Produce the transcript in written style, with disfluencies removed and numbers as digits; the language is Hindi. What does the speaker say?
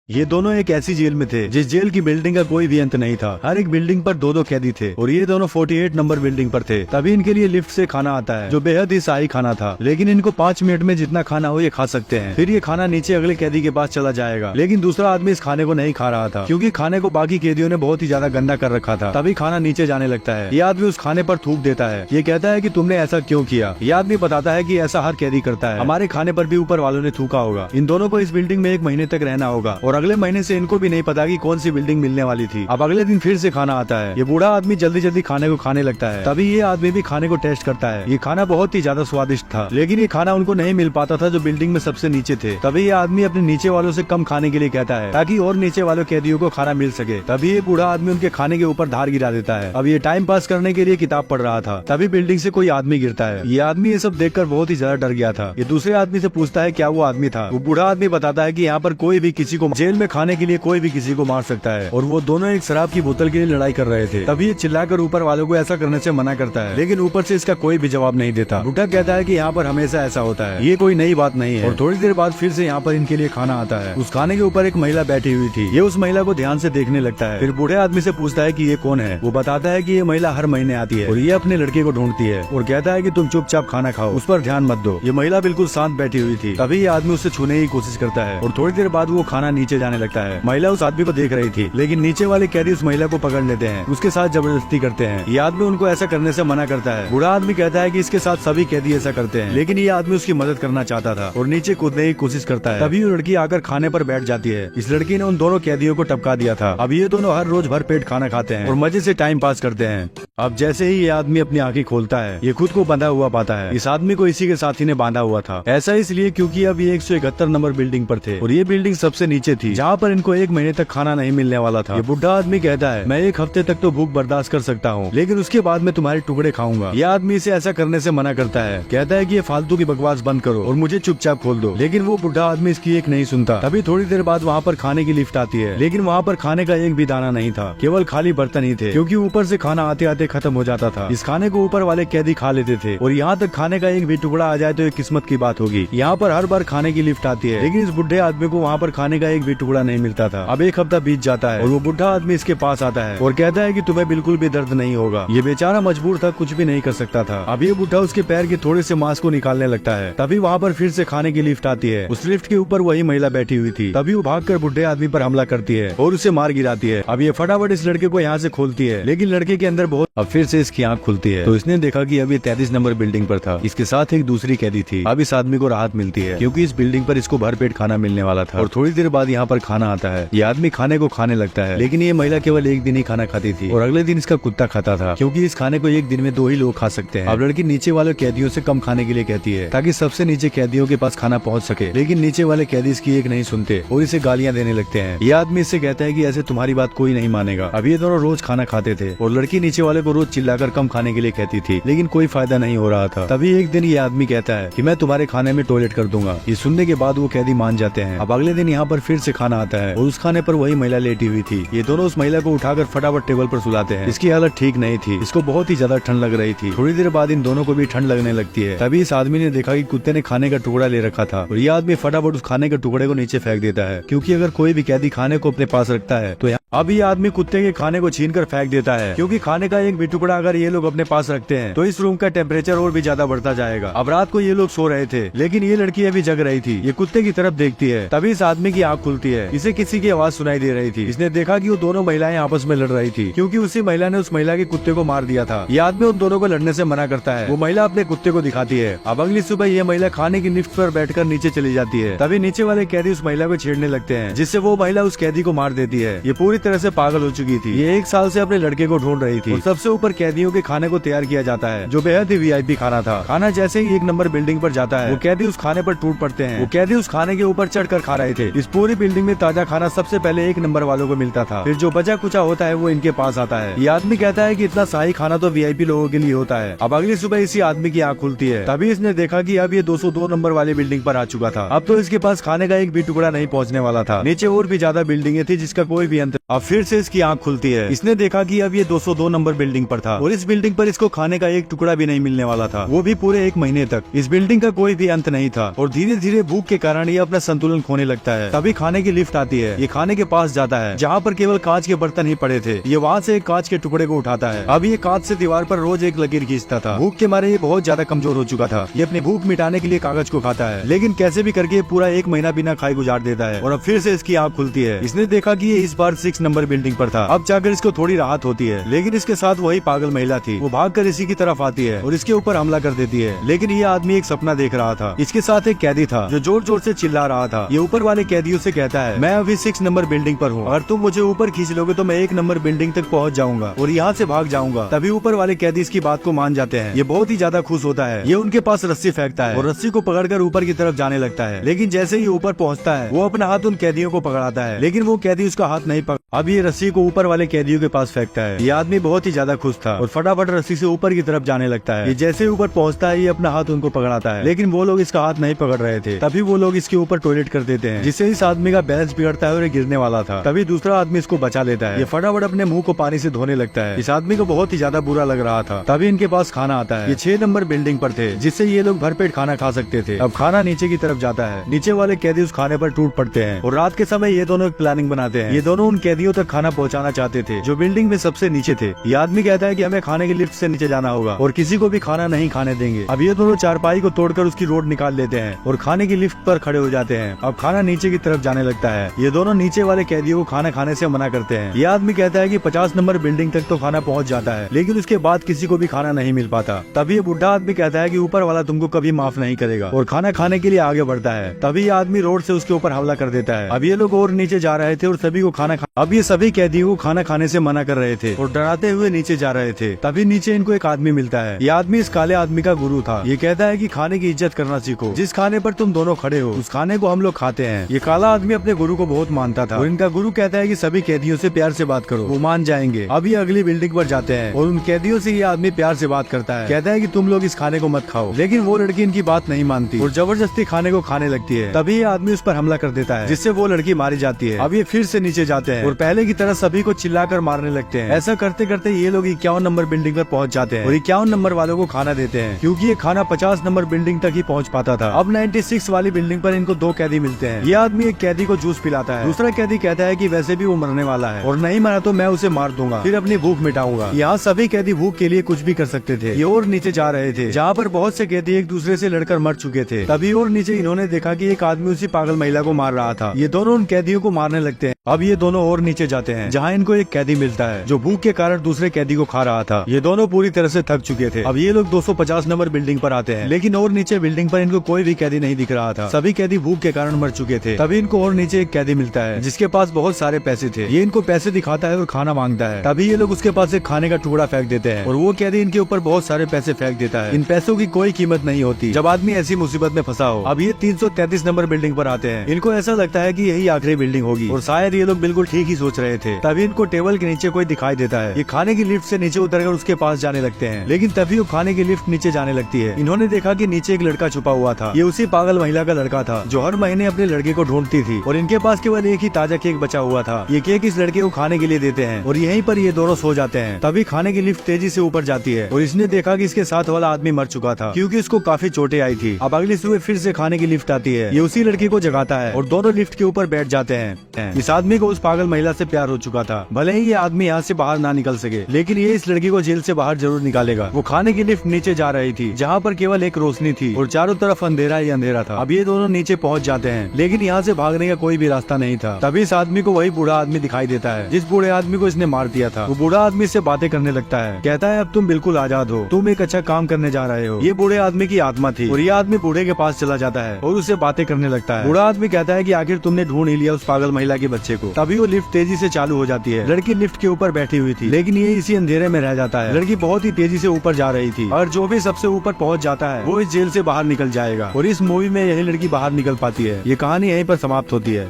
ये दोनों एक ऐसी जेल में थे जिस जेल की बिल्डिंग का कोई भी अंत नहीं था। हर एक बिल्डिंग पर दो दो कैदी थे और ये दोनों 48 नंबर बिल्डिंग पर थे। तभी इनके लिए लिफ्ट से खाना आता है जो बेहद ही शाही खाना था, लेकिन इनको 5 मिनट में जितना खाना हो ये खा सकते हैं। फिर ये खाना नीचे अगले कैदी के पास चला जाएगा, लेकिन दूसरा आदमी इस खाने को नहीं खा रहा था क्योंकि खाने को बाकी कैदियों ने बहुत ही ज्यादा गंदा कर रखा था। तभी खाना नीचे जाने लगता है। ये आदमी उस खाने पर थूक देता है। ये कहता है कि तुमने ऐसा क्यों किया। ये आदमी बताता है कि ऐसा हर कैदी करता है, हमारे खाने पर भी ऊपर वालों ने थूका होगा। इन दोनों को इस बिल्डिंग में 1 महीने तक रहना होगा और अगले महीने से इनको भी नहीं पता कि कौन सी बिल्डिंग मिलने वाली थी। अब अगले दिन फिर से खाना आता है। ये बूढ़ा आदमी जल्दी जल्दी खाने को खाने लगता है। तभी ये आदमी भी खाने को टेस्ट करता है। ये खाना बहुत ही ज्यादा स्वादिष्ट था, लेकिन ये खाना उनको नहीं मिल पाता था जो बिल्डिंग में सबसे नीचे थे। तभी ये आदमी अपने नीचे वालों से कम खाने के लिए कहता है ताकि और नीचे वालों कैदियों को खाना मिल सके। तभी ये बूढ़ा आदमी उनके खाने के ऊपर धार गिरा देता है। अब ये टाइम पास करने के लिए किताब पढ़ रहा था। तभी बिल्डिंग से कोई आदमी गिरता है। ये आदमी ये सब देखकर बहुत ही ज्यादा डर गया था। ये दूसरे आदमी से पूछता है क्या वो आदमी था। वो बूढ़ा आदमी बताता है कि यहाँ पर कोई भी किसी को जेल में खाने के लिए कोई भी किसी को मार सकता है और वो दोनों एक शराब की बोतल के लिए लड़ाई कर रहे थे। तभी ये चिल्लाकर ऊपर वालों को ऐसा करने से मना करता है, लेकिन ऊपर से इसका कोई भी जवाब नहीं देता। बूढ़ा कहता है कि यहाँ पर हमेशा ऐसा होता है, ये कोई नई बात नहीं है। और थोड़ी देर बाद फिर से यहाँ पर इनके लिए खाना आता है। उस खाने के ऊपर एक महिला बैठी हुई थी। ये उस महिला को ध्यान से देखने लगता है। फिर बूढ़े आदमी से पूछता है कि ये कौन है। वो बताता है कि ये महिला हर महीने आती है और ये अपने लड़के को ढूंढती है और कहता है कि तुम चुपचाप खाना खाओ, उस पर ध्यान मत दो। ये महिला बिल्कुल शांत बैठी हुई थी। तभी ये आदमी उससे छूने की कोशिश करता है और थोड़ी देर बाद वो खाना नीचे जाने लगता है। महिला उस आदमी को देख रही थी, लेकिन नीचे वाले कैदी उस महिला को पकड़ लेते हैं, उसके साथ जबरदस्ती करते हैं। ये आदमी उनको ऐसा करने से मना करता है। बूढ़ा आदमी कहता है कि इसके साथ सभी कैदी ऐसा करते हैं, लेकिन ये आदमी उसकी मदद करना चाहता था और नीचे कूदने की कोशिश करता है। तभी वो लड़की आकर खाने पर बैठ जाती है। इस लड़की ने उन दोनों कैदियों को टपका दिया था। अब ये दोनों हर रोज भर पेट खाना खाते हैं और मजे से टाइम पास करते हैं। अब जैसे ही ये आदमी अपनी आंखें खोलता है, ये खुद को बंधा हुआ पाता है। इस आदमी को इसी के साथी ने बांधा हुआ था। ऐसा इसलिए क्योंकि अब ये 171 नंबर बिल्डिंग पर थे और ये बिल्डिंग सबसे नीचे थी जहाँ पर इनको 1 महीने तक खाना नहीं मिलने वाला था। ये बुढ़ा आदमी कहता है मैं 1 हफ्ते तक तो भूख बर्दाश्त कर सकता हूँ, लेकिन उसके बाद मैं तुम्हारे टुकड़े खाऊंगा। ये आदमी इसे ऐसा करने से मना करता है, कहता है कि ये फालतू की बकवास बंद करो और मुझे चुपचाप खोल दो। लेकिन वो बुढ़ा आदमी इसकी एक नहीं सुनता। तभी थोड़ी देर बाद वहाँ पर खाने की लिफ्ट आती है, लेकिन वहाँ पर खाने का एक भी दाना नहीं था, केवल खाली बर्तन ही थे क्योंकि ऊपर से खाना आते आते खत्म हो जाता था। इस खाने को ऊपर वाले कैदी खा लेते थे और यहाँ तक खाने का एक भी टुकड़ा आ जाए तो ये किस्मत की बात होगी। यहाँ पर हर बार खाने की लिफ्ट आती है, लेकिन इस बुढ़े आदमी को वहाँ पर खाने का एक भी टुकड़ा नहीं मिलता था। अब 1 हफ्ता बीत जाता है और वो बुढ़ा आदमी इसके पास आता है और कहता है कि तुम्हें बिल्कुल भी दर्द नहीं होगा। ये बेचारा मजबूर था, कुछ भी नहीं कर सकता था। अब ये बुढ़ा उसके पैर के थोड़े से मांस को निकालने लगता है। तभी वहाँ पर फिर से खाने की लिफ्ट आती है। उस लिफ्ट के ऊपर वही महिला बैठी हुई थी। तभी वो भागकर बुढ़े आदमी पर हमला करती है और उसे मार गिराती है। अब ये फटाफट इस लड़के को यहाँ से खोलती है, लेकिन लड़के के अंदर बहुत। अब फिर से इसकी आंख खुलती है तो इसने देखा कि अब ये 33 नंबर बिल्डिंग पर था। इसके साथ एक दूसरी कैदी थी। अब इस आदमी को राहत मिलती है क्योंकि इस बिल्डिंग पर इसको भरपेट खाना मिलने वाला था। और थोड़ी देर बाद यहाँ पर खाना आता है। ये आदमी खाने को खाने लगता है, लेकिन ये महिला केवल 1 दिन ही खाना खाती थी और अगले दिन इसका कुत्ता खाता था क्योंकि इस खाने को 1 दिन में 2 ही लोग खा सकते हैं। अब लड़की नीचे वाले कैदियों से कम खाने के लिए कहती है ताकि सबसे नीचे कैदियों के पास खाना पहुँच सके, लेकिन नीचे वाले कैदी इसकी एक नहीं सुनते और इसे गालियाँ देने लगते हैं। ये आदमी इससे कहता है कि ऐसे तुम्हारी बात कोई नहीं मानेगा। अब ये दोनों रोज खाना खाते थे और लड़की नीचे वाले को रोज चिल्लाकर कम खाने के लिए कहती थी, लेकिन कोई फायदा नहीं हो रहा था। तभी एक दिन ये आदमी कहता है कि मैं तुम्हारे खाने में टॉयलेट कर दूंगा। ये सुनने के बाद वो कैदी मान जाते हैं। अब अगले दिन यहाँ पर फिर से खाना आता है और उस खाने पर वही महिला लेटी हुई थी। ये दोनों उस महिला को उठाकर फटाफट टेबल पर सुलाते हैं। इसकी हालत ठीक नहीं थी, इसको बहुत ही ज्यादा ठंड लग रही थी। थोड़ी देर बाद इन दोनों को भी ठंड लगने लगती है। तभी इस आदमी ने देखा कि कुत्ते ने खाने का टुकड़ा ले रखा था और ये आदमी फटाफट उस खाने के टुकड़े को नीचे फेंक देता है क्योंकि अगर कोई भी कैदी खाने को अपने पास रखता है तो अब ये आदमी कुत्ते के खाने को छीन कर फेंक देता है क्योंकि खाने का एक भी टुकड़ा अगर ये लोग अपने पास रखते हैं तो इस रूम का टेम्परेचर और भी ज्यादा बढ़ता जाएगा। अब रात को ये लोग सो रहे थे, लेकिन ये लड़की अभी जग रही थी। ये कुत्ते की तरफ देखती है। तभी इस आदमी की आंख खुलती है। इसे किसी की आवाज सुनाई दे रही थी। इसने देखा कि वो दोनों महिलाएं आपस में लड़ रही थी क्योंकि उसी महिला ने उस महिला के कुत्ते को मार दिया था। ये आदमी उन दोनों को लड़ने से मना करता है। वो महिला अपने कुत्ते को दिखाती है। अब अगली सुबह ये महिला खाने की लिफ्ट पर बैठकर नीचे चली जाती है। तभी नीचे वाले कैदी उस महिला को छेड़ने लगते हैं, जिससे वो महिला उस कैदी को मार देती है। ये पूरी तरह से पागल हो चुकी थी। ये 1 साल से अपने लड़के को ढूंढ रही थी और सबसे ऊपर कैदियों के खाने को तैयार किया जाता है जो बेहद ही वीआईपी खाना था। खाना जैसे ही 1 नंबर बिल्डिंग पर जाता है वो कैदी उस खाने पर टूट पड़ते हैं। वो कैदी उस खाने के ऊपर चढ़कर खा रहे थे। इस पूरी बिल्डिंग में ताजा खाना सबसे पहले 1 नंबर वालों को मिलता था। फिर जो बचा कुचा होता है वो इनके पास आता है। ये आदमी कहता है कि इतना शाही खाना तो वीआईपी लोगों के लिए होता है। अब अगली सुबह इसी आदमी की आंख खुलती है। तभी इसने देखा कि अब ये 202 नंबर वाली बिल्डिंग पर आ चुका था। अब तो इसके पास खाने का एक भी टुकड़ा नहीं पहुँचने वाला था। नीचे और भी ज्यादा बिल्डिंगें थी जिसका कोई भी अंत अब फिर से इसकी आंख खुलती है। इसने देखा कि अब ये 202 नंबर बिल्डिंग पर था और इस बिल्डिंग पर इसको खाने का एक टुकड़ा भी नहीं मिलने वाला था, वो भी पूरे 1 महीने तक। इस बिल्डिंग का कोई भी अंत नहीं था और धीरे धीरे भूख के कारण ये अपना संतुलन खोने लगता है। तभी खाने की लिफ्ट आती है। ये खाने के पास जाता है जहाँ पर केवल कांच के बर्तन ही पड़े थे। ये वहाँ से एक कांच के टुकड़े को उठाता है। अब ये कांच से दीवार पर रोज एक लकीर खींचता था। भूख के मारे ये बहुत ज्यादा कमजोर हो चुका था। ये अपनी भूख मिटाने के लिए कागज को खाता है, लेकिन कैसे भी करके पूरा 1 महीना बिना खाए गुजार देता है। और अब फिर से इसकी आंख खुलती है। इसने देखा कि ये इस बार 6 नंबर बिल्डिंग पर था। अब जाकर इसको थोड़ी राहत होती है, लेकिन इसके साथ वही पागल महिला थी। वो भागकर इसी की तरफ आती है और इसके ऊपर हमला कर देती है। लेकिन ये आदमी एक सपना देख रहा था। इसके साथ एक कैदी था जो जोर जोर से चिल्ला रहा था। ये ऊपर वाले कैदियों से कहता है, मैं अभी 6 नंबर बिल्डिंग पर हूँ, अगर तुम मुझे ऊपर खींच लोगे तो मैं 1 नंबर बिल्डिंग तक पहुँच जाऊंगा और यहाँ से भाग जाऊंगा। तभी ऊपर वाले कैदी इसकी बात को मान जाते हैं। ये बहुत ही ज्यादा खुश होता है। ये उनके पास रस्सी फेंकता है और रस्सी को पकड़कर ऊपर की तरफ जाने लगता है। लेकिन जैसे ही ऊपर पहुँचता है वो अपना हाथ उन कैदियों को पकड़ाता है, लेकिन वो कैदी उसका हाथ नहीं पकड़। अब ये रस्सी को ऊपर वाले कैदियों के पास फेंकता है। ये आदमी बहुत ही ज्यादा खुश था और फटाफट रस्सी से ऊपर की तरफ जाने लगता है। ये जैसे ही ऊपर पहुंचता है ये अपना हाथ उनको पकड़ाता है, लेकिन वो लोग इसका हाथ नहीं पकड़ रहे थे। तभी वो लोग इसके ऊपर टॉयलेट कर देते हैं, जिससे इस आदमी का बैलेंस बिगड़ता है और ये गिरने वाला था। तभी दूसरा आदमी इसको बचा लेता है। ये फटाफट अपने मुंह को पानी से धोने लगता है। इस आदमी को बहुत ही ज्यादा बुरा लग रहा था। तभी इनके पास खाना आता है। ये 6 नंबर बिल्डिंग पर थे, जिससे ये लोग भरपेट खाना खा सकते थे। अब खाना नीचे की तरफ जाता है। नीचे वाले कैदी उस खाने पर टूट पड़ते हैं और रात के समय ये दोनों एक प्लानिंग बनाते हैं। ये दोनों उन कैदियों तक खाना पहुँचाना चाहते थे जो बिल्डिंग में सबसे नीचे थे। ये आदमी कहता है कि हमें खाने की लिफ्ट से नीचे जाना होगा और किसी को भी खाना नहीं खाने देंगे। अब ये दोनों चारपाई को तोड़कर उसकी रोड निकाल लेते हैं और खाने की लिफ्ट पर खड़े हो जाते हैं। अब खाना नीचे की तरफ जाने लगता है। ये दोनों नीचे वाले कैदियों को खाना खाने से मना करते हैं। ये आदमी कहता है कि 50 नंबर बिल्डिंग तक तो खाना पहुंच जाता है, लेकिन उसके बाद किसी को भी खाना नहीं मिल पाता। तभी ये बुढ़ा आदमी कहता है कि ऊपर वाला तुमको कभी माफ नहीं करेगा और खाना खाने के लिए आगे बढ़ता है। तभी ये आदमी रोड से उसके ऊपर हमला कर देता है। अब ये लोग और नीचे जा रहे थे और सभी को अब ये सभी कैदियों को खाना खाने से मना कर रहे थे और डराते हुए नीचे जा रहे थे। तभी नीचे इनको एक आदमी मिलता है। ये आदमी इस काले आदमी का गुरु था। ये कहता है कि खाने की इज्जत करना सीखो। जिस खाने पर तुम दोनों खड़े हो उस खाने को हम लोग खाते हैं। ये काला आदमी अपने गुरु को बहुत मानता था और इनका गुरु कहता है कि सभी कैदियों से प्यार से बात करो, वो मान जाएंगे। अब ये अगली बिल्डिंग पर जाते हैं और उन कैदियों से ये आदमी प्यार से बात करता है। कहता है कि तुम लोग इस खाने को मत खाओ, लेकिन वो लड़की इनकी बात नहीं मानती और जबरदस्ती खाने को खाने लगती है। तभी ये आदमी उस पर हमला कर देता है, जिससे वो लड़की मारी जाती है। अब ये फिर से नीचे जाते हैं और पहले की तरह सभी को चिल्लाकर मारने लगते हैं। ऐसा करते करते ये लोग 51 नंबर बिल्डिंग पर पहुंच जाते हैं और 51 नंबर वालों को खाना देते हैं, क्योंकि ये खाना 50 नंबर बिल्डिंग तक ही पहुंच पाता था। अब 96 वाली बिल्डिंग पर इनको 2 कैदी मिलते हैं। ये आदमी एक कैदी को जूस पिलाता है। दूसरा कैदी कहता है कि वैसे भी वो मरने वाला है और नहीं मरा तो मैं उसे मार दूंगा, फिर अपनी भूख मिटाऊंगा। यहाँ सभी कैदी भूख के लिए कुछ भी कर सकते थे। ये और नीचे जा रहे थे जहाँ पर बहुत से कैदी एक दूसरे से लड़कर मर चुके थे। तभी और नीचे इन्होंने देखा कि एक आदमी उसी पागल महिला को मार रहा था। ये दोनों उन कैदियों को मारने लगते हैं। अब ये दोनों और नीचे जाते हैं जहाँ इनको एक कैदी मिलता है जो भूख के कारण दूसरे कैदी को खा रहा था। ये दोनों पूरी तरह से थक चुके थे। अब ये लोग 250 नंबर बिल्डिंग पर आते हैं, लेकिन और नीचे बिल्डिंग पर इनको कोई भी कैदी नहीं दिख रहा था। सभी कैदी भूख के कारण मर चुके थे। तभी इनको और नीचे एक कैदी मिलता है जिसके पास बहुत सारे पैसे थे। ये इनको पैसे दिखाता है और खाना मांगता है। तभी ये लोग उसके पास एक खाने का टुकड़ा फेंक देते हैं और वो कैदी इनके ऊपर बहुत सारे पैसे फेंक देता है। इन पैसों की कोई कीमत नहीं होती जब आदमी ऐसी मुसीबत में फंसा हो। अब ये 333 नंबर बिल्डिंग पर आते हैं। इनको ऐसा लगता है कि यही आखिरी बिल्डिंग होगी और शायद ये लोग बिल्कुल ठीक ही सोच रहे थे। तभी इनको टेबल के नीचे कोई दिखाई देता है। ये खाने की लिफ्ट से नीचे उतरकर उसके पास जाने लगते हैं, लेकिन तभी वो खाने की लिफ्ट नीचे जाने लगती है। इन्होंने देखा कि नीचे एक लड़का छुपा हुआ था। ये उसी पागल महिला का लड़का था जो हर महीने अपने लड़के को ढूंढती थी और इनके पास केवल एक ही ताजा केक बचा हुआ था। ये केक इस लड़के को खाने के लिए देते हैं और यहीं पर ये दोनों सो जाते हैं। तभी खाने की लिफ्ट तेजी से ऊपर जाती है और इसने देखा कि इसके साथ वाला आदमी मर चुका था, क्योंकि इसको काफी चोटें आई थी। अब अगली सुबह फिर से खाने की लिफ्ट आती है। ये उसी लड़की को जगाता है और दोनों लिफ्ट के ऊपर बैठ जाते हैं। इस आदमी को उस पागल महिला से प्यार हो चुका था। भले ही ये आदमी यहाँ से बाहर ना निकल सके, लेकिन ये इस लड़की को जेल से बाहर जरूर निकालेगा। वो खाने की लिफ्ट नीचे जा रही थी जहाँ पर केवल एक रोशनी थी और चारों तरफ अंधेरा ही अंधेरा था। अब ये दोनों नीचे पहुँच जाते हैं, लेकिन यहाँ से भागने का कोई भी रास्ता नहीं था। तभी इस आदमी को वही बूढ़ा आदमी दिखाई देता है जिस बूढ़े आदमी को इसने मार दिया था। वो बूढ़ा आदमी से बातें करने लगता है। कहता है अब तुम बिल्कुल आजाद हो, तुम एक अच्छा काम करने जा रहे हो। ये बूढ़े आदमी की आत्मा थी और ये आदमी बूढ़े के पास चला जाता है और उससे बातें करने लगता है। बूढ़ा आदमी कहता है कि आखिर तुमने ढूंढ ही लिया उस पागल महिला के बच्चे को। तभी वो लिफ्ट तेजी से चालू हो जाती है। लड़की लिफ्ट के ऊपर बैठी हुई थी, लेकिन ये इसी अंधेरे में रह जाता है। लड़की बहुत ही तेजी से ऊपर जा रही थी और जो भी सबसे ऊपर पहुंच जाता है वो इस जेल से बाहर निकल जाएगा। और इस मूवी में यही लड़की बाहर निकल पाती है। ये कहानी यहीं पर समाप्त होती है।